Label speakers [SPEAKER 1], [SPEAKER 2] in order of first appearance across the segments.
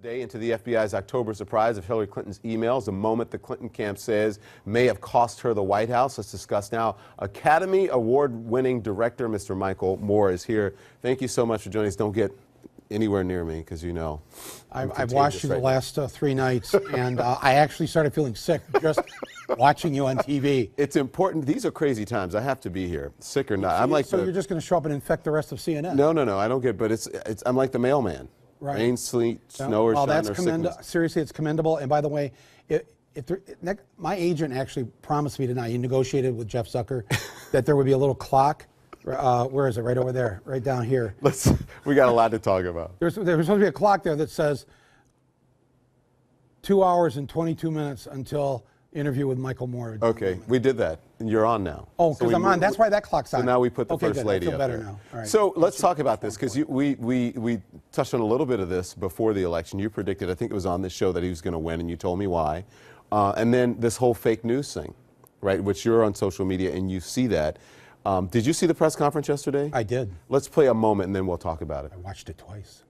[SPEAKER 1] Today into the FBI's October surprise of Hillary Clinton's emails, a moment the Clinton camp says may have cost her the White House. Let's discuss now. Academy Award-winning director Mr. Michael Moore is here. Thank you so much for joining us. Don't get anywhere near me because you know
[SPEAKER 2] I've watched you the last 3 nights, and I actually started feeling sick just watching you on TV.
[SPEAKER 1] It's important. These are crazy times. I have to be here, sick or not. I'm like
[SPEAKER 2] so you're just going to show up and infect the rest of CNN?
[SPEAKER 1] No. I don't get. But I'm like the mailman.
[SPEAKER 2] Right.
[SPEAKER 1] Rain, sleet, snow, or shine, or sickness.
[SPEAKER 2] Seriously, it's commendable. And by the way, my agent actually promised me tonight, he negotiated with Jeff Zucker, that there would be a little clock. Where is it? Right over there, right down here.
[SPEAKER 1] We got a lot to talk about.
[SPEAKER 2] There's supposed to be a clock there that says 2 hours and 22 minutes until interview with Michael Moore.
[SPEAKER 1] Okay, we did that, and you're on now.
[SPEAKER 2] Oh, because I'm on. That's why that clock's on.
[SPEAKER 1] So now we put the First Lady
[SPEAKER 2] up there. I feel better now. All right.
[SPEAKER 1] So let's talk about this, because we touched on a little bit of this before the election. You predicted, I think it was on this show, that he was going to win, and you told me why. And then this whole fake news thing, right, which you're on social media, and you see that. Did you see the press conference yesterday?
[SPEAKER 2] I did.
[SPEAKER 1] Let's play a moment, and then we'll talk about it.
[SPEAKER 2] I watched it twice.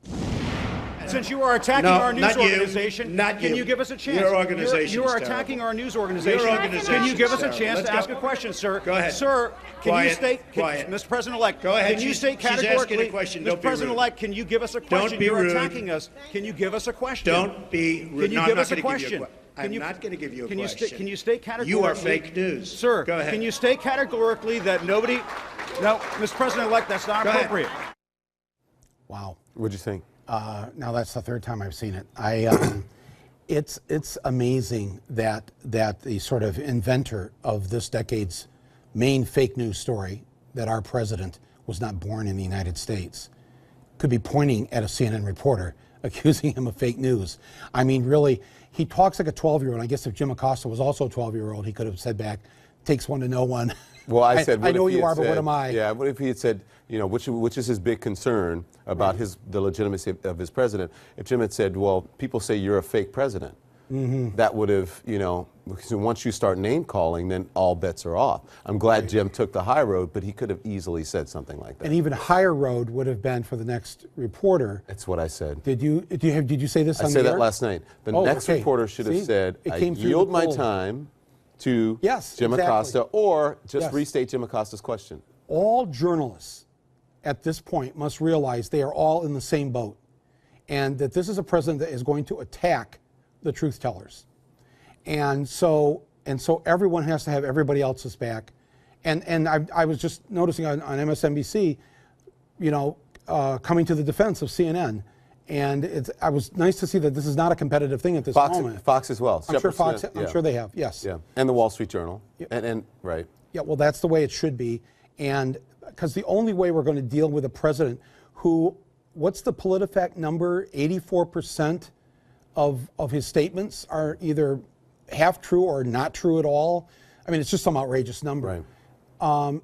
[SPEAKER 3] Since you are attacking our news organization, can you give us a chance?
[SPEAKER 4] Your organization
[SPEAKER 3] You are attacking our news organization. Can you give us a chance to ask a question, sir?
[SPEAKER 4] Go ahead.
[SPEAKER 3] Sir, can you state,
[SPEAKER 4] Quiet.
[SPEAKER 3] Mr. President-elect,
[SPEAKER 4] Go ahead.
[SPEAKER 3] can you state
[SPEAKER 4] She's
[SPEAKER 3] categorically,
[SPEAKER 4] asking a question. Don't
[SPEAKER 3] Mr.
[SPEAKER 4] be rude.
[SPEAKER 3] President-elect, can you give us a question?
[SPEAKER 4] Don't be
[SPEAKER 3] You're
[SPEAKER 4] rude.
[SPEAKER 3] attacking us. Can you give us a question?
[SPEAKER 4] Don't be rude.
[SPEAKER 3] Can you
[SPEAKER 4] No,
[SPEAKER 3] give
[SPEAKER 4] I'm
[SPEAKER 3] us
[SPEAKER 4] not
[SPEAKER 3] a
[SPEAKER 4] gonna give you
[SPEAKER 3] question?
[SPEAKER 4] I'm not going to give you a question.
[SPEAKER 3] Can you state categorically?
[SPEAKER 4] You are fake news.
[SPEAKER 3] Sir,
[SPEAKER 4] go ahead.
[SPEAKER 3] Can you state categorically that nobody... No, Mr. President-elect, that's not appropriate.
[SPEAKER 2] Wow.
[SPEAKER 1] What'd you think?
[SPEAKER 2] Now that's the 3rd time I've seen it. It's amazing that the sort of inventor of this decade's main fake news story, that our president was not born in the United States, could be pointing at a CNN reporter accusing him of fake news. I mean, really, he talks like a 12-year-old. I guess if Jim Acosta was also a 12-year-old, he could have said back, "Takes one to know one."
[SPEAKER 1] Well, I said,
[SPEAKER 2] I know you are, but what am I?
[SPEAKER 1] Yeah, what if he had said, you know, which is his big concern about the legitimacy of his president? If Jim had said, well, people say you're a fake president, that would have, you know, because once you start name calling, then all bets are off. I'm glad Jim took the high road, but he could have easily said something like that.
[SPEAKER 2] An even higher road would have been for the next reporter.
[SPEAKER 1] That's what I said.
[SPEAKER 2] Did you say this on the
[SPEAKER 1] I said
[SPEAKER 2] air?
[SPEAKER 1] that last night. The next reporter should have said, I yield my time to Jim Acosta, or just restate Jim Acosta's question.
[SPEAKER 2] All journalists at this point must realize they are all in the same boat, and that this is a president that is going to attack the truth tellers. And so everyone has to have everybody else's back. And I was just noticing on MSNBC, you know, coming to the defense of CNN. And I was nice to see that this is not a competitive thing at this moment.
[SPEAKER 1] Fox as well.
[SPEAKER 2] I'm sure Fox. I'm sure they have. Yes.
[SPEAKER 1] Yeah. And the Wall Street Journal.
[SPEAKER 2] Yep.
[SPEAKER 1] And right.
[SPEAKER 2] Yeah. Well, that's the way it should be. And because the only way we're going to deal with a president who, what's the PolitiFact number? 84% of his statements are either half true or not true at all. I mean, it's just some outrageous number.
[SPEAKER 1] Right.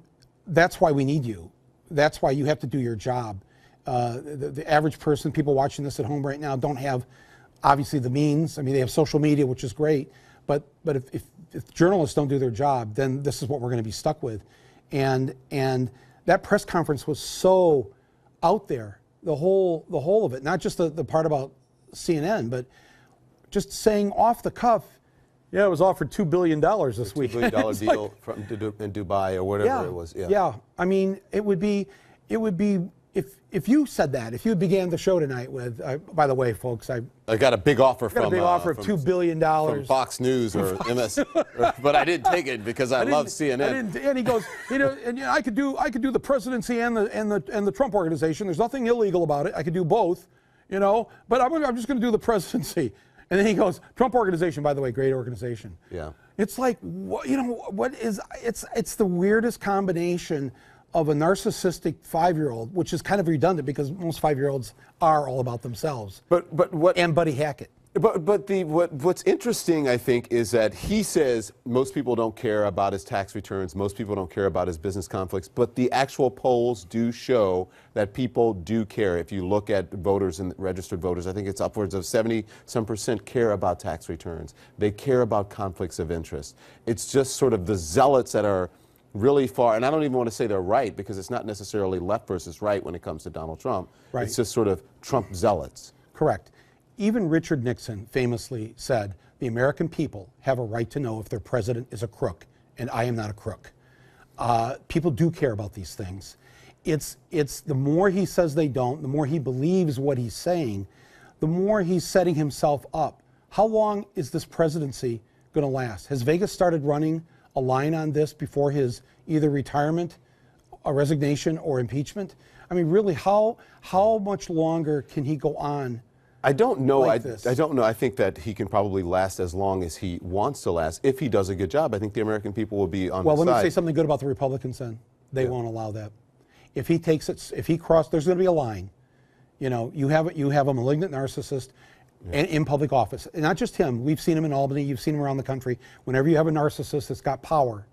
[SPEAKER 2] That's why we need you. That's why you have to do your job. The average person, people watching this at home right now, don't have, obviously, the means. I mean, they have social media, which is great, but if journalists don't do their job, then this is what we're going to be stuck with. And that press conference was so out there, the whole of it, not just the part about CNN, but just saying off the cuff, yeah, it was offered $2 billion this week.
[SPEAKER 1] $2 billion deal in Dubai or whatever it was.
[SPEAKER 2] Yeah. I mean, it would be. If you said that, if you began the show tonight with, by the way, folks, I
[SPEAKER 1] got a big offer from
[SPEAKER 2] of $2 billion
[SPEAKER 1] from Fox News or MS, but I didn't take it because I love CNN.
[SPEAKER 2] And he goes, I could do the presidency and the Trump organization. There's nothing illegal about it. I could do both, but I'm just going to do the presidency. And then he goes, Trump organization, by the way, great organization.
[SPEAKER 1] Yeah.
[SPEAKER 2] It's like, it's the weirdest combination of a narcissistic 5-year-old, which is kind of redundant because most 5-year-olds are all about themselves. And Buddy Hackett.
[SPEAKER 1] But what's interesting, I think, is that he says most people don't care about his tax returns, most people don't care about his business conflicts, but the actual polls do show that people do care. If you look at voters and registered voters, I think it's upwards of 70% care about tax returns. They care about conflicts of interest. It's just sort of the zealots that are really far, and I don't even want to say they're right because it's not necessarily left versus right when it comes to Donald Trump.
[SPEAKER 2] Right.
[SPEAKER 1] It's just sort of Trump zealots.
[SPEAKER 2] Correct. even Richard Nixon famously said, the American people have a right to know if their president is a crook, and I am not a crook. People do care about these things. It's the more he says they don't, the more he believes what he's saying, the more he's setting himself up. How long is this presidency going to last? Has Vegas started running a line on this before his either retirement, a resignation, or impeachment? I mean, really, how much longer can he go on?
[SPEAKER 1] I don't know.
[SPEAKER 2] Like this?
[SPEAKER 1] I don't know. I think that he can probably last as long as he wants to last. If he does a good job, I think the American people will be on
[SPEAKER 2] Well,
[SPEAKER 1] his
[SPEAKER 2] let
[SPEAKER 1] side.
[SPEAKER 2] me say something good about the Republicans then. They won't allow that. If he takes it, if he crosses, there's going to be a line. You know, you have a malignant narcissist in public office. And not just him. We've seen him in Albany. You've seen him around the country. Whenever you have a narcissist that's got power,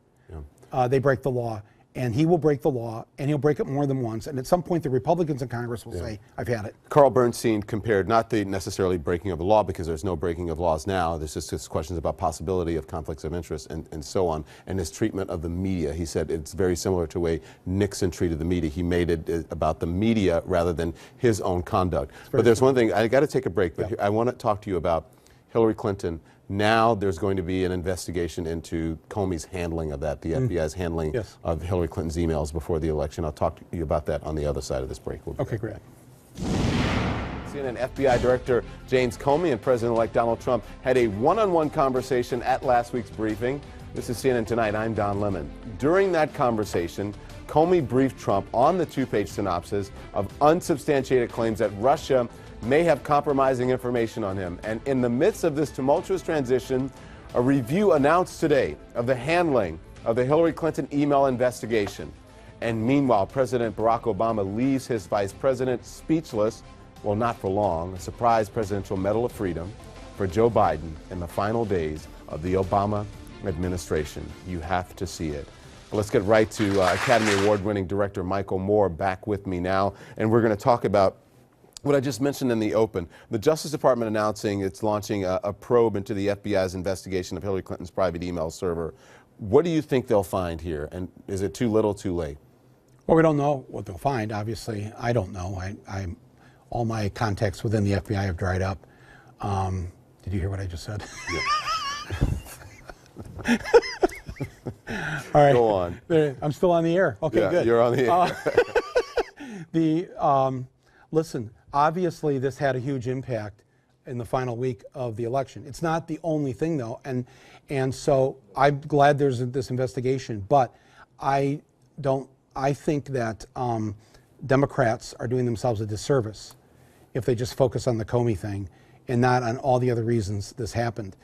[SPEAKER 2] they break the law. And he will break the law, and he'll break it more than once. And at some point, the Republicans in Congress will say, I've had it.
[SPEAKER 1] Carl Bernstein compared not the necessarily breaking of the law, because there's no breaking of laws now. There's just questions about possibility of conflicts of interest and so on. And his treatment of the media, he said it's very similar to the way Nixon treated the media. He made it about the media rather than his own conduct. But there's one thing, I got to take a break, but I want to talk to you about Hillary Clinton. Now there's going to be an investigation into Comey's handling of that, the FBI's handling of Hillary Clinton's emails before the election. I'll talk to you about that on the other side of this break.
[SPEAKER 2] Okay, great.
[SPEAKER 1] CNN FBI Director James Comey and President-elect Donald Trump had a one-on-one conversation at last week's briefing. This is CNN Tonight. I'm Don Lemon. During that conversation, Comey briefed Trump on the two-page synopsis of unsubstantiated claims that Russia may have compromising information on him. And in the midst of this tumultuous transition, a review announced today of the handling of the Hillary Clinton email investigation. And meanwhile, President Barack Obama leaves his vice president speechless. Well, not for long. A surprise Presidential Medal of Freedom for Joe Biden in the final days of the Obama administration. You have to see it. Let's get right to Academy Award-winning director Michael Moore back with me now. And we're going to talk about what I just mentioned in the open. The Justice Department announcing it's launching a probe into the FBI's investigation of Hillary Clinton's private email server. What do you think they'll find here? And is it too little, too late?
[SPEAKER 2] Well, we don't know what they'll find, obviously. I don't know. All my contacts within the FBI have dried up. Did you hear what I just said?
[SPEAKER 1] Yeah.
[SPEAKER 2] All right.
[SPEAKER 1] Go on.
[SPEAKER 2] I'm still on the air. Okay,
[SPEAKER 1] Yeah,
[SPEAKER 2] good.
[SPEAKER 1] you're on the air.
[SPEAKER 2] Listen, obviously this had a huge impact in the final week of the election. It's not the only thing, though, and so I'm glad there's this investigation, but I think that Democrats are doing themselves a disservice if they just focus on the Comey thing and not on all the other reasons this happened.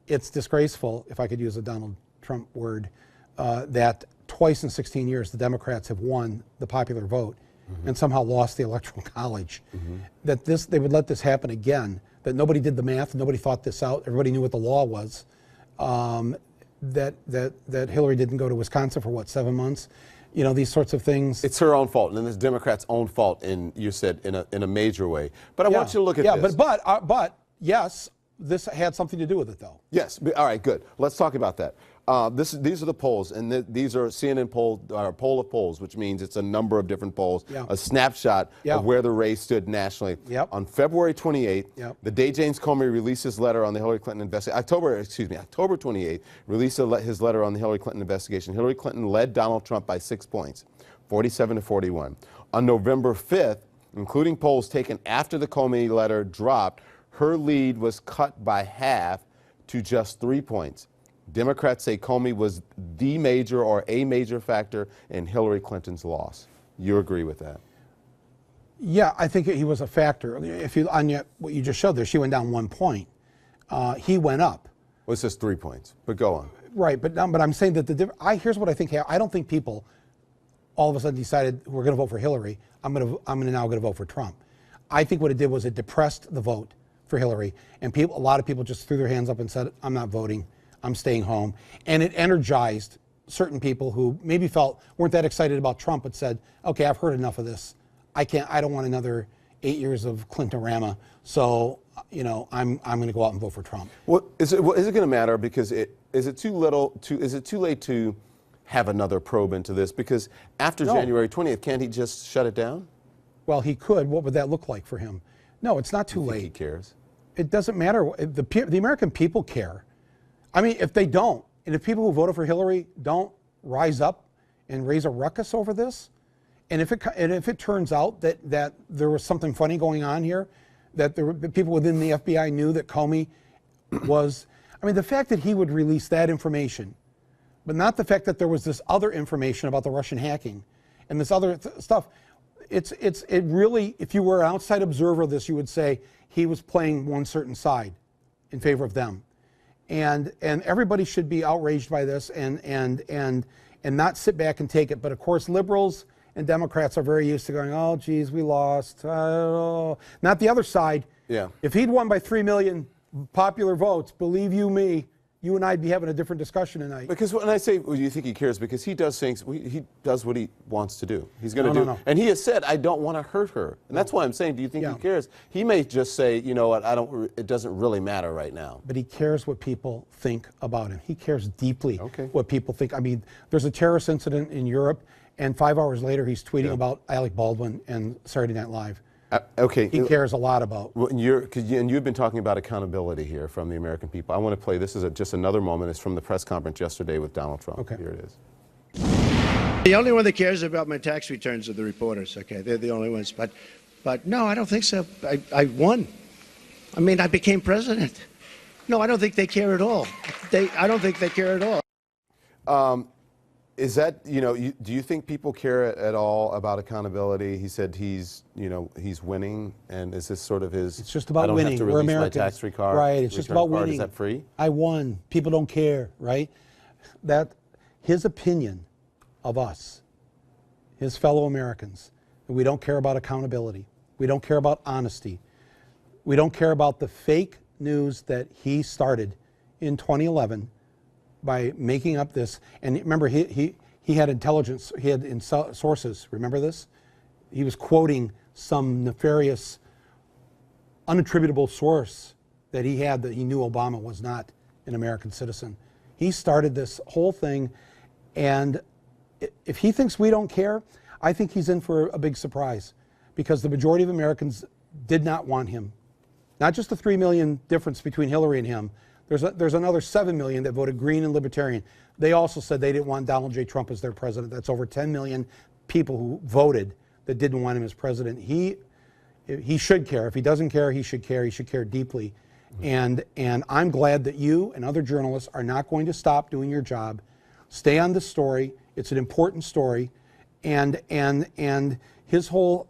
[SPEAKER 2] It's disgraceful, if I could use a Donald Trump word, that twice in 16 years the Democrats have won the popular vote and somehow lost the Electoral College. That they would let this happen again, that nobody did the math, nobody thought this out, everybody knew what the law was, that Hillary didn't go to Wisconsin for 7 months. You know, these sorts of things.
[SPEAKER 1] It's her own fault, and it's Democrats' own fault, you said, in a major way. But I want you to look at this.
[SPEAKER 2] But yes, this had something to do with it, though.
[SPEAKER 1] Yes. All right, good. Let's talk about that. These are the polls, and these are CNN poll of polls, which means it's a number of different polls, a snapshot of where the race stood nationally. On February 28th, the day James Comey released his letter on the Hillary Clinton investigation, October 28th, released his letter on the Hillary Clinton investigation. Hillary Clinton led Donald Trump by 6 points, 47-41. On November 5th, including polls taken after the Comey letter dropped, her lead was cut by half to just 3 points. Democrats say Comey was the major or a major factor in Hillary Clinton's loss. You agree with that?
[SPEAKER 2] Yeah, I think he was a factor. If you what you just showed there, she went down 1 point. He went up.
[SPEAKER 1] Well, it's just 3 points, but go on.
[SPEAKER 2] Right, but I'm saying that here's what I think. I don't think people all of a sudden decided we're going to vote for Hillary. I'm now going to vote for Trump. I think what it did was it depressed the vote for Hillary, and a lot of people just threw their hands up and said, "I'm not voting. I'm staying home," and it energized certain people who maybe weren't that excited about Trump, but said, "Okay, I've heard enough of this. I don't want another 8 years of Clinton-orama. So, I'm going to go out and vote for Trump."
[SPEAKER 1] Well, is it going to matter? Because is it too late to have another probe into this? Because after January 20th, can't he just shut it down?
[SPEAKER 2] Well, he could. What would that look like for him? No, it's not too
[SPEAKER 1] You think
[SPEAKER 2] late.
[SPEAKER 1] he cares?
[SPEAKER 2] It doesn't matter. The American people care. I mean, if they don't, and if people who voted for Hillary don't rise up and raise a ruckus over this, and if it turns out that there was something funny going on here, that the people within the FBI knew that Comey was, I mean, the fact that he would release that information, but not the fact that there was this other information about the Russian hacking and this other stuff. It really, if you were an outside observer of this, you would say he was playing one certain side in favor of them. And everybody should be outraged by this and not sit back and take it. But of course, liberals and Democrats are very used to going, oh, geez, we lost. Oh. Not the other side.
[SPEAKER 1] Yeah.
[SPEAKER 2] If he'd won by 3 million popular votes, believe you me, you and I'd be having a different discussion tonight.
[SPEAKER 1] Because when I say, well, you think he cares, because he does things, he does what he wants to do. He's going to do.
[SPEAKER 2] No.
[SPEAKER 1] And he has said, I don't want to hurt her. And that's why I'm saying, do you think he cares? He may just say, you know what, it doesn't really matter right now.
[SPEAKER 2] But he cares what people think about him. He cares deeply
[SPEAKER 1] Okay.
[SPEAKER 2] what people think. I mean, there's a terrorist incident in Europe, and 5 hours later, he's tweeting about Alec Baldwin and Saturday Night Live.
[SPEAKER 1] Okay.
[SPEAKER 2] He cares a lot about.
[SPEAKER 1] Well, and you've been talking about accountability here from the American people. I want to play, this is just another moment. It's from the press conference yesterday with Donald Trump.
[SPEAKER 2] Okay.
[SPEAKER 1] Here it is.
[SPEAKER 4] The only one that cares about my tax returns are the reporters, okay? They're the only ones. But no, I don't think so. I won. I mean, I became president. No, I don't think they care at all. I don't think they care at all.
[SPEAKER 1] Is that, do you think people care at all about accountability? He said he's winning, and is this sort of his?
[SPEAKER 2] It's just about
[SPEAKER 1] I don't
[SPEAKER 2] winning.
[SPEAKER 1] Have to
[SPEAKER 2] We're
[SPEAKER 1] release
[SPEAKER 2] Americans.
[SPEAKER 1] My tax return.
[SPEAKER 2] Right. It's just about winning.
[SPEAKER 1] Is that free?
[SPEAKER 2] I won. People don't care. Right. That his opinion of us, his fellow Americans, we don't care about accountability. We don't care about honesty. We don't care about the fake news that he started in 2011 by making up this. And remember, he had intelligence, he had sources. Remember this? He was quoting some nefarious, unattributable source that he had that he knew Obama was not an American citizen. He started this whole thing, and if he thinks we don't care, I think he's in for a big surprise, because the majority of Americans did not want him. Not just the 3 million difference between Hillary and him. There's another 7 million that voted Green and Libertarian. They also said they didn't want Donald J. Trump as their president. That's over 10 million people who voted that didn't want him as president. He should care. If he doesn't care, he should care. He should care deeply. And I'm glad that you and other journalists are not going to stop doing your job. Stay on this story. It's an important story. And his whole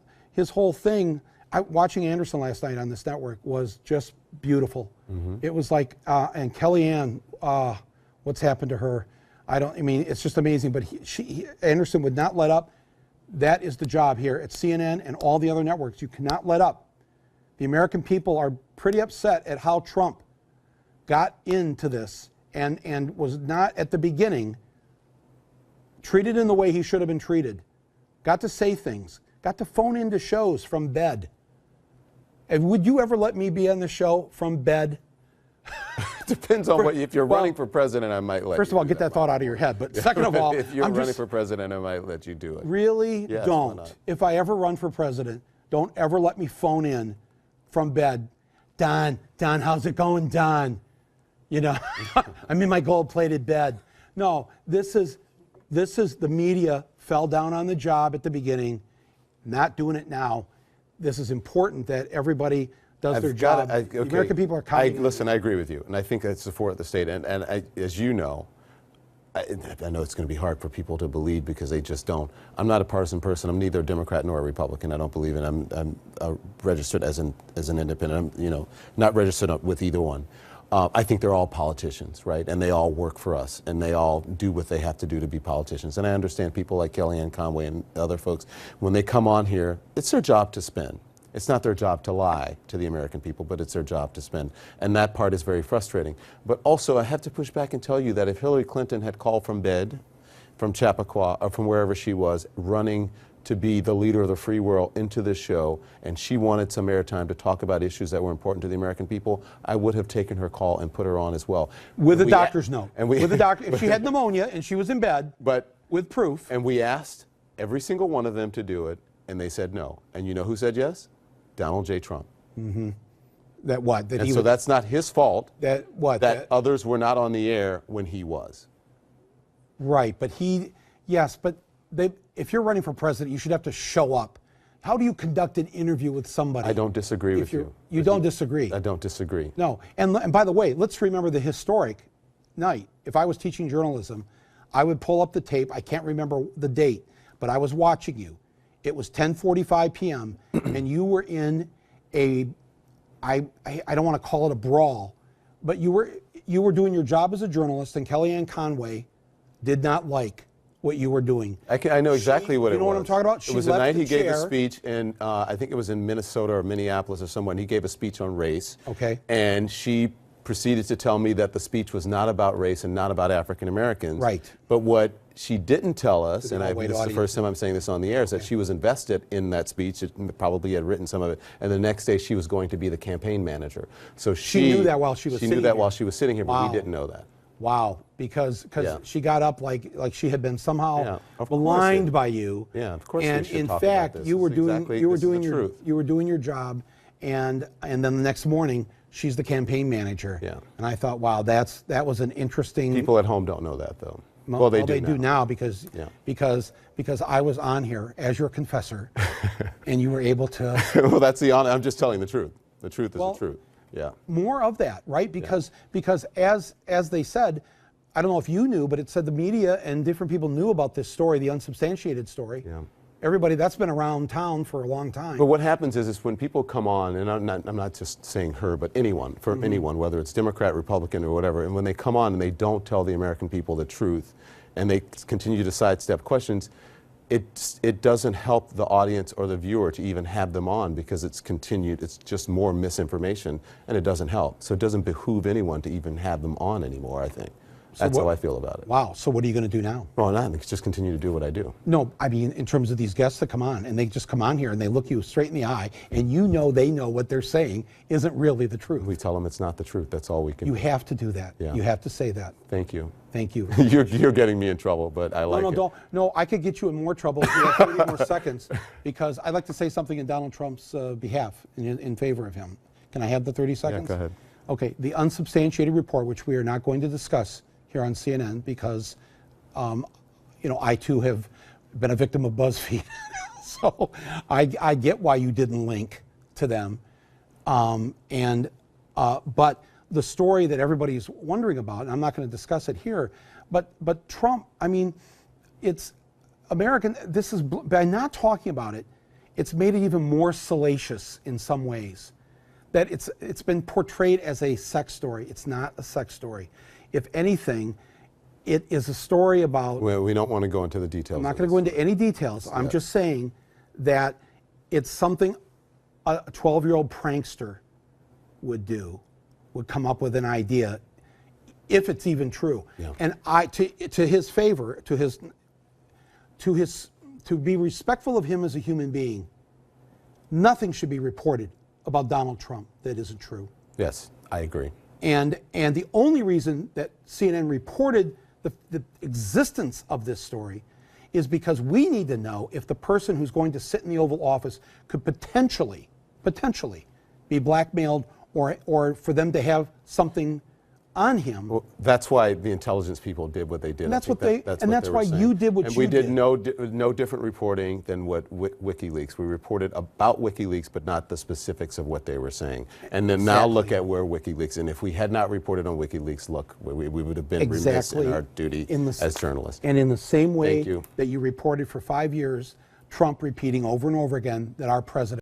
[SPEAKER 2] thing, watching Anderson last night on this network was just beautiful. It was like, and Kellyanne, what's happened to her? I mean, it's just amazing. But Anderson would not let up. That is the job here at CNN and all the other networks. You cannot let up. The American people are pretty upset at how Trump got into this and was not at the beginning treated in the way he should have been treated. Got to say things. Got to phone into shows from bed. And would you ever let me be on the show from bed?
[SPEAKER 1] Depends on if you're running for president, I might let you.
[SPEAKER 2] First of all, get that thought out of your head. But second of all,
[SPEAKER 1] if you're running for president, I might let you do it.
[SPEAKER 2] Really?
[SPEAKER 1] Yes,
[SPEAKER 2] don't.
[SPEAKER 1] why not?
[SPEAKER 2] If I ever run for president, don't ever let me phone in from bed. Don, how's it going, Don? I'm in my gold-plated bed. No, this is the media fell down on the job at the beginning, not doing it now. This is important that everybody does their job. The American people are counting.
[SPEAKER 1] Listen, I agree with you, and I think that's support the state. And as you know, I know it's going to be hard for people to believe because they just don't. I'm not a partisan person. I'm neither a Democrat nor a Republican. I don't believe in. I'm registered as an independent. I'm not registered with either one. I think they're all politicians, right? And they all work for us, and they all do what they have to do to be politicians. And I understand people like Kellyanne Conway and other folks, when they come on here, it's their job to spin. It's not their job to lie to the American people, but it's their job to spin. And that part is very frustrating. But also, I have to push back and tell you that if Hillary Clinton had called from bed, from Chappaqua, or from wherever she was, running to be the leader of the free world into this show, and she wanted some airtime to talk about issues that were important to the American people, I would have taken her call and put her on as well.
[SPEAKER 2] With a doctor's note.
[SPEAKER 1] With
[SPEAKER 2] a doctor, if she had pneumonia and she was in bed,
[SPEAKER 1] but
[SPEAKER 2] with proof.
[SPEAKER 1] And we asked every single one of them to do it, and they said no. And you know who said yes? Donald J. Trump.
[SPEAKER 2] That what? That
[SPEAKER 1] And
[SPEAKER 2] he
[SPEAKER 1] so
[SPEAKER 2] would,
[SPEAKER 1] that's not his fault
[SPEAKER 2] that what?
[SPEAKER 1] that others were not on the air when he was.
[SPEAKER 2] Right, but yes, but if you're running for president, you should have to show up. How do you conduct an interview with somebody?
[SPEAKER 1] I don't disagree
[SPEAKER 2] if
[SPEAKER 1] with you.
[SPEAKER 2] You don't disagree?
[SPEAKER 1] I don't disagree.
[SPEAKER 2] No, and by the way, let's remember the historic night. If I was teaching journalism, I would pull up the tape. I can't remember the date, but I was watching you. It was 10:45 p.m. and you were in a, I don't want to call it a brawl, but you were doing your job as a journalist, and Kellyanne Conway did not like what you were doing.
[SPEAKER 1] I know exactly what it was.
[SPEAKER 2] You know what I'm talking about?
[SPEAKER 1] It
[SPEAKER 2] She
[SPEAKER 1] was the
[SPEAKER 2] left
[SPEAKER 1] night
[SPEAKER 2] the
[SPEAKER 1] he gave a
[SPEAKER 2] chair.
[SPEAKER 1] speech, and I think it was in Minnesota or Minneapolis or someone. He gave a speech on race.
[SPEAKER 2] Okay.
[SPEAKER 1] And she proceeded to tell me that the speech was not about race and not about African Americans.
[SPEAKER 2] Right.
[SPEAKER 1] But what she didn't tell us, and
[SPEAKER 2] all-white
[SPEAKER 1] this is the
[SPEAKER 2] audience.
[SPEAKER 1] first time I'm saying this on the air, is that she was invested in that speech. It probably had written some of it. And the next day she was going to be the campaign manager. So she
[SPEAKER 2] knew that while she was
[SPEAKER 1] She
[SPEAKER 2] sitting
[SPEAKER 1] knew that
[SPEAKER 2] here.
[SPEAKER 1] while she was sitting here, but
[SPEAKER 2] Wow.
[SPEAKER 1] we didn't know that.
[SPEAKER 2] Wow, because
[SPEAKER 1] Yeah.
[SPEAKER 2] she got up like she had been somehow
[SPEAKER 1] Yeah, of course
[SPEAKER 2] maligned
[SPEAKER 1] it-
[SPEAKER 2] by you.
[SPEAKER 1] Yeah, of course we
[SPEAKER 2] And
[SPEAKER 1] should
[SPEAKER 2] in
[SPEAKER 1] talk about
[SPEAKER 2] fact,
[SPEAKER 1] this.
[SPEAKER 2] you were
[SPEAKER 1] This is
[SPEAKER 2] doing
[SPEAKER 1] exactly-
[SPEAKER 2] you were
[SPEAKER 1] this is the
[SPEAKER 2] doing your
[SPEAKER 1] truth.
[SPEAKER 2] you were doing your job, and then the next morning she's the campaign manager.
[SPEAKER 1] Yeah.
[SPEAKER 2] And I thought, wow, that was an interesting.
[SPEAKER 1] People at home don't know that, though.
[SPEAKER 2] Well,
[SPEAKER 1] they
[SPEAKER 2] they
[SPEAKER 1] do
[SPEAKER 2] do now because
[SPEAKER 1] Yeah.
[SPEAKER 2] because I was on here as your confessor, and you were able to.
[SPEAKER 1] Well, that's the honor. I'm just telling the truth. The truth is
[SPEAKER 2] Well,
[SPEAKER 1] the truth. Yeah.
[SPEAKER 2] More of that, right? Because as they said, I don't know if you knew, but it said the media and different people knew about this story, the unsubstantiated story.
[SPEAKER 1] Yeah.
[SPEAKER 2] Everybody, that's been around town for a long time.
[SPEAKER 1] But what happens is when people come on, and I'm not just saying her, but anyone, for anyone, whether it's Democrat, Republican, or whatever, and when they come on and they don't tell the American people the truth, and they continue to sidestep questions, it doesn't help the audience or the viewer to even have them on because it's just more misinformation, and it doesn't help. So it doesn't behoove anyone to even have them on anymore, I think. That's how I feel about it.
[SPEAKER 2] Wow. So what are you going to do now?
[SPEAKER 1] Well, nothing. Just continue to do what I do.
[SPEAKER 2] No, I mean in terms of these guests that come on, and they just come on here and they look you straight in the eye, and you know they know what they're saying isn't really the truth.
[SPEAKER 1] We tell them it's not the truth. That's all we can
[SPEAKER 2] You
[SPEAKER 1] do.
[SPEAKER 2] have to do that.
[SPEAKER 1] Yeah.
[SPEAKER 2] You have to say that.
[SPEAKER 1] Thank you.
[SPEAKER 2] Thank you.
[SPEAKER 1] You're getting me in trouble, but I like it.
[SPEAKER 2] No, I could get you in more trouble if you have 30 more seconds, because I'd like to say something in Donald Trump's behalf, in favor of him. Can I have the 30 seconds?
[SPEAKER 1] go ahead.
[SPEAKER 2] Okay, the unsubstantiated report, which we are not going to discuss here on CNN, because, I too have been a victim of BuzzFeed. So I get why you didn't link to them. But the story that everybody's wondering about, and I'm not going to discuss it here, but Trump, I mean, it's American, by not talking about it, it's made it even more salacious in some ways. That it's been portrayed as a sex story. It's not a sex story. If anything, it is a story about.
[SPEAKER 1] Well, we don't want to go into the details.
[SPEAKER 2] I'm not going to go into any details. I'm just saying that it's something a 12-year-old prankster would do, would come up with an idea, if it's even true.
[SPEAKER 1] Yeah.
[SPEAKER 2] And to his favor, to be respectful of him as a human being, nothing should be reported about Donald Trump that isn't true.
[SPEAKER 1] Yes, I agree.
[SPEAKER 2] And the only reason that CNN reported the existence of this story is because we need to know if the person who's going to sit in the Oval Office could potentially be blackmailed, or for them to have something on him.
[SPEAKER 1] Well, that's why the intelligence people did what they did.
[SPEAKER 2] And that's
[SPEAKER 1] I think
[SPEAKER 2] what they-
[SPEAKER 1] that's
[SPEAKER 2] and
[SPEAKER 1] what
[SPEAKER 2] that's
[SPEAKER 1] they were
[SPEAKER 2] why
[SPEAKER 1] saying.
[SPEAKER 2] you did what
[SPEAKER 1] and
[SPEAKER 2] you
[SPEAKER 1] we did.
[SPEAKER 2] did.
[SPEAKER 1] No different reporting than what WikiLeaks. We reported about WikiLeaks, but not the specifics of what they were saying. And then now look at where WikiLeaks. And if we had not reported on WikiLeaks, look, we would have been remiss in our duty as journalists.
[SPEAKER 2] And in the same way
[SPEAKER 1] Thank you.
[SPEAKER 2] that you reported for 5 years, Trump repeating over and over again that our president